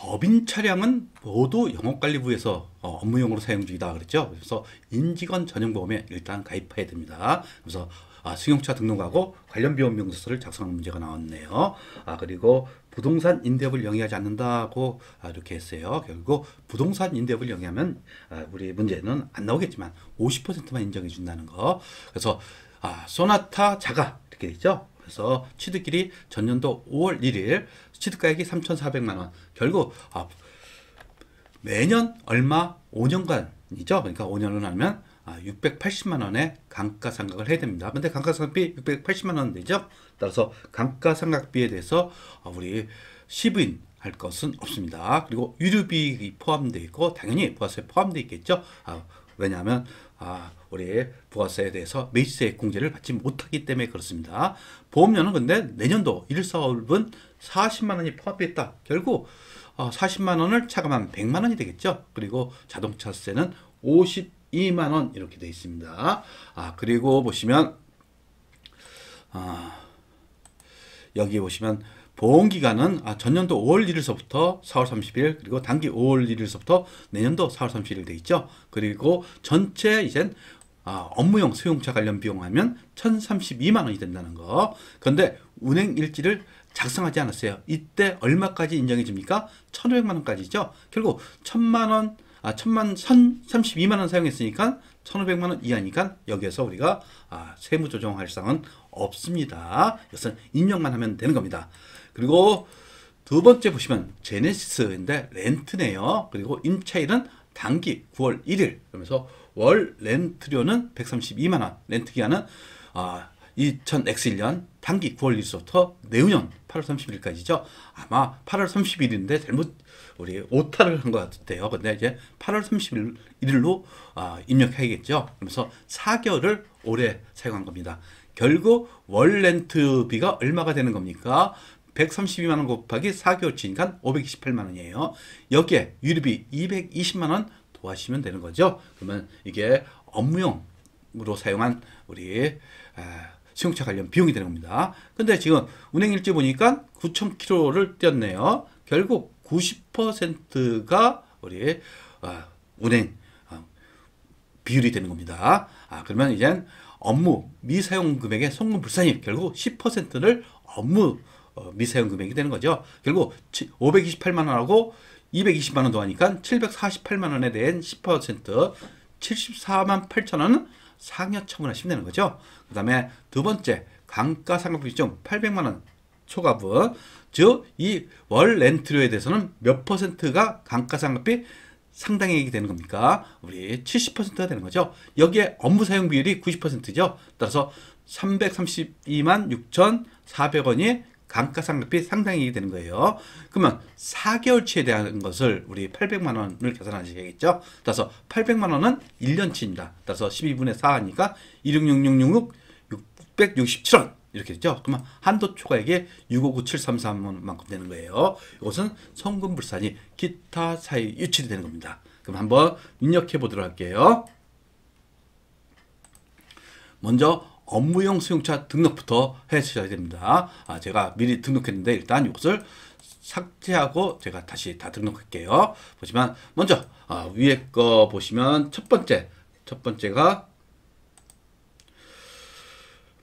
법인 차량은 모두 영업관리부에서 업무용으로 사용 중이다 그랬죠. 그래서 임직원 전용보험에 일단 가입해야 됩니다. 그래서 승용차 등록하고 관련 비용 명세서를 작성하는 문제가 나왔네요. 그리고 부동산 임대업을 영위하지 않는다고 이렇게 했어요. 결국 부동산 임대업을 영위하면 우리 문제는 안 나오겠지만 50%만 인정해 준다는 거. 그래서 소나타 자가 이렇게 되죠. 그래서 취득일이 전년도 5월 1일, 취득가액이 3,400만 원. 결국 매년 얼마 5년간이죠. 그러니까 5년을 하면 680만 원의 감가상각을 해야 됩니다. 근데 감가상각비 680만 원 되죠. 따라서 감가상각비에 대해서 우리 시부인 할 것은 없습니다. 그리고 유류비 포함되어 있고 당연히 부가세 포함되어 있겠죠. 왜냐하면 우리 부가세에 대해서 매입세 공제를 받지 못하기 때문에 그렇습니다. 보험료는 근데 내년도 1일 사업은 40만 원이 포함되어 있다. 결국 40만 원을 차감하면 100만 원이 되겠죠. 그리고 자동차세는 52만 원 이렇게 되어 있습니다. 그리고 보시면 여기 보시면 보험기간은 전년도 5월 1일서부터 4월 30일 그리고 단기 5월 1일서부터 내년도 4월 31일 돼 있죠. 그리고 전체 이젠 업무용 소형차 관련 비용하면 1,032만 원이 된다는 거. 그런데 운행 일지를 작성하지 않았어요. 이때 얼마까지 인정해 줍니까? 1,500만 원까지죠. 결국 1,032만 원 사용했으니까 1,500만 원 이하니까 여기에서 우리가 세무 조정할 사항은 없습니다. 이것은 인정만 하면 되는 겁니다. 그리고 두 번째 보시면 제네시스인데 렌트네요. 그리고 임차일은 단기 9월 1일. 그러면서 월 렌트료는 132만 원. 렌트 기간은 2000X1년 단기 9월 1일부터 내후년 8월 30일까지죠. 아마 8월 30일인데 잘못 우리 오타를 한 것 같아요. 근데 이제 8월 31일로 입력해야겠죠. 그러면서 4개월을 오래 사용한 겁니다. 결국 월 렌트비가 얼마가 되는 겁니까? 132만 원 곱하기 4개월치니까 528만 원이에요. 여기에 유류비 220만 원 더하시면 되는 거죠. 그러면 이게 업무용으로 사용한 우리 승용차 관련 비용이 되는 겁니다. 근데 지금 운행일지 보니까 9,000km를 뛰었네요. 결국 90%가 우리 운행 비율이 되는 겁니다. 그러면 이젠 업무 미사용 금액의 송금 불산입 결국 10%를 업무 미사용 금액이 되는 거죠. 결국 528만 원하고 220만 원 더하니까 748만 원에 대한 10% 74만 8천 원은 상여 처분하시면 되는 거죠. 그 다음에 두 번째 감가상각비 중 800만 원 초과분, 즉 이 월 렌트료에 대해서는 몇 퍼센트가 감가상각비 상당액이 되는 겁니까? 우리 70%가 되는 거죠. 여기에 업무 사용 비율이 90%죠. 따라서 332만 6,400원이 감가상각비 상당액이 되는 거예요. 그러면 4개월치에 대한 것을 우리 800만 원을 계산하셔야겠죠. 따라서 800만 원은 1년치입니다. 따라서 12분의 4 하니까 166666 667원 이렇게 되죠. 그러면 한도 초과액이 659733만큼 되는 거예요. 이것은 성금불산이 기타 사유 유출이 되는 겁니다. 그럼 한번 입력해 보도록 할게요. 먼저 업무용 수용차 등록부터 해주셔야 됩니다. 제가 미리 등록했는데 일단 이것을 삭제하고 제가 다시 다 등록할게요. 보시면 먼저 위에 거 보시면 첫 번째가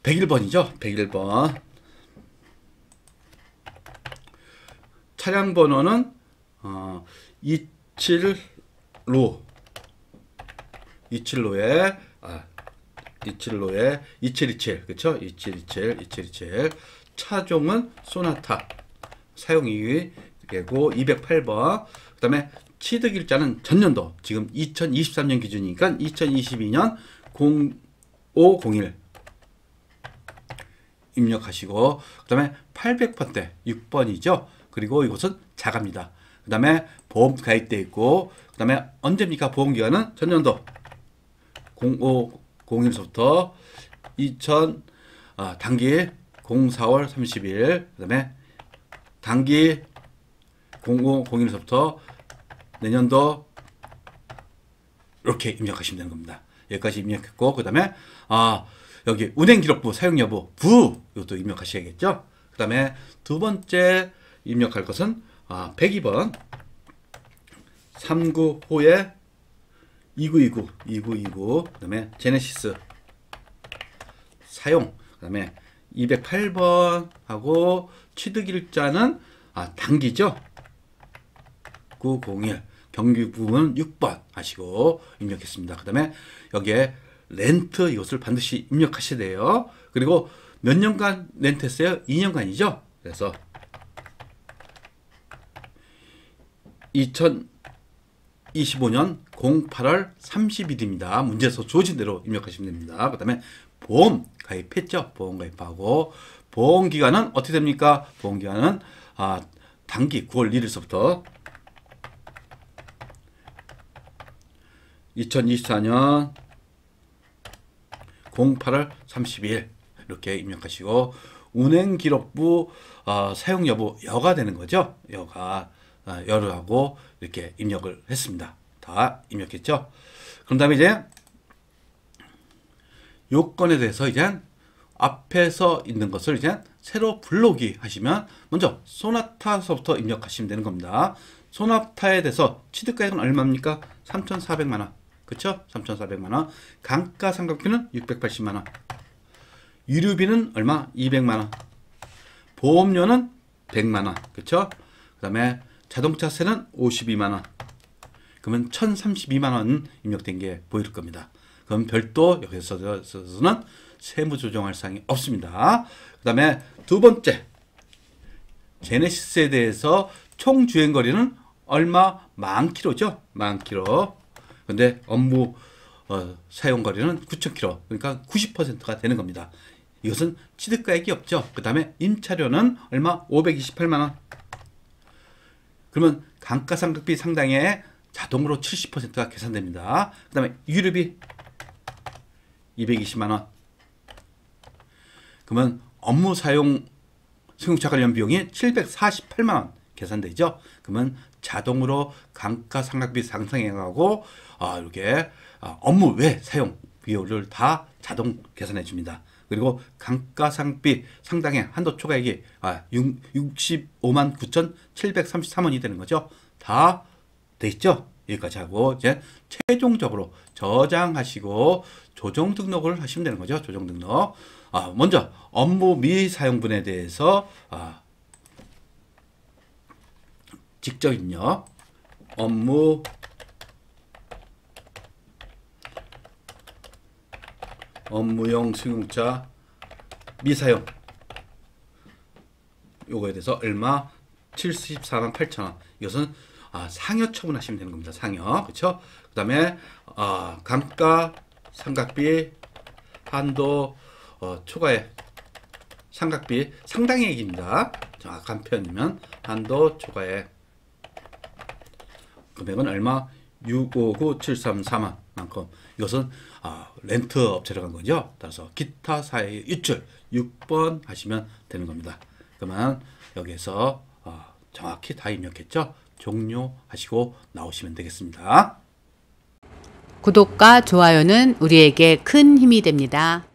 101번이죠. 101번. 차량 번호는 27로에 2727 그쵸? 2727 차종은 소나타 사용이고 208번. 그 다음에 취득일자는 전년도 지금 2023년 기준이니까 2022년 0501 입력하시고 그 다음에 800번대 6번이죠. 그리고 이것은 자가입니다. 그 다음에 보험 가입되어 있고 그 다음에 언제입니까? 보험기간은 전년도 0501서부터 2000 단기 04월 30일 그 다음에 단기 0501서부터 내년도 이렇게 입력하시면 되는 겁니다. 여기까지 입력했고 그 다음에 여기 운행기록부 사용여부 이것도 입력하셔야겠죠. 그 다음에 두 번째 입력할 것은 102번 395에 2929 그다음에 제네시스 사용 그다음에 208번 하고 취득일자는 단기죠. 901 경기 부분 6번 하시고 입력했습니다. 그 다음에 여기에 렌트 이것을 반드시 입력하셔야 돼요. 그리고 몇 년간 렌트했어요? 2년간이죠. 그래서 2025년 08월 30일입니다. 문제에서 주어진 대로 입력하시면 됩니다. 그 다음에 보험 가입했죠. 보험 가입하고 보험기간은 어떻게 됩니까? 보험기간은 단기 9월 1일서부터 2024년 08월 30일 이렇게 입력하시고 운행기록부 사용 여부 여가 되는 거죠. 여하고 이렇게 입력을 했습니다. 다 입력했죠. 그런 다음에 이제 요건에 대해서 이제 앞에서 있는 것을 이제 새로 불러오기 하시면 먼저 소나타서부터 입력하시면 되는 겁니다. 소나타에 대해서 취득가액은 얼마입니까? 3,400만 원. 그쵸? 3,400만 원. 감가상각비는 680만 원. 유류비는 얼마? 200만 원. 보험료는 100만 원. 그쵸? 그 다음에 자동차세는 52만 원. 그러면 1,032만 원 입력된 게 보일 겁니다. 그럼 별도 여기서는 세무 조정할 사항이 없습니다. 그 다음에 두 번째, 제네시스에 대해서 총 주행거리는 얼마? 10,000km죠. 10,000km. 근데 업무 사용거리는 9,000km. 그러니까 90%가 되는 겁니다. 이것은 취득가액이 없죠. 그 다음에 임차료는 얼마? 528만 원. 그러면 감가상각비 상당에 자동으로 70%가 계산됩니다. 그 다음에 유류비 220만 원. 그러면 업무 사용 승용차 관련 비용이 748만 원 계산되죠. 그러면 자동으로 감가상각비 상승해가고 이렇게 업무 외 사용 비용을 다 자동 계산해 줍니다. 그리고 감가상각비 상당의 한도 초과액이 65만 9,733원이 되는 거죠. 다 돼 있죠. 여기까지 하고 이제 최종적으로 저장하시고 조정 등록을 하시면 되는 거죠. 조정 등록. 먼저 업무 미사용분에 대해서 직접 입력. 업무용 승용차 미사용 요거에 대해서 얼마? 74만 8천원. 이것은 상여 처분하시면 되는 겁니다. 상여. 그렇죠? 그 다음에 감가상각비 한도 초과액 상각비 상당액입니다. 정확한 표현이면 한도 초과액 금액은 얼마? 659,734만 만큼. 이것은 렌트 업체로 간 거죠. 따라서 기타 사회 유출 6번 하시면 되는 겁니다. 그러면 여기에서 정확히 다 입력했죠. 종료하시고 나오시면 되겠습니다. 구독과 좋아요는 우리에게 큰 힘이 됩니다.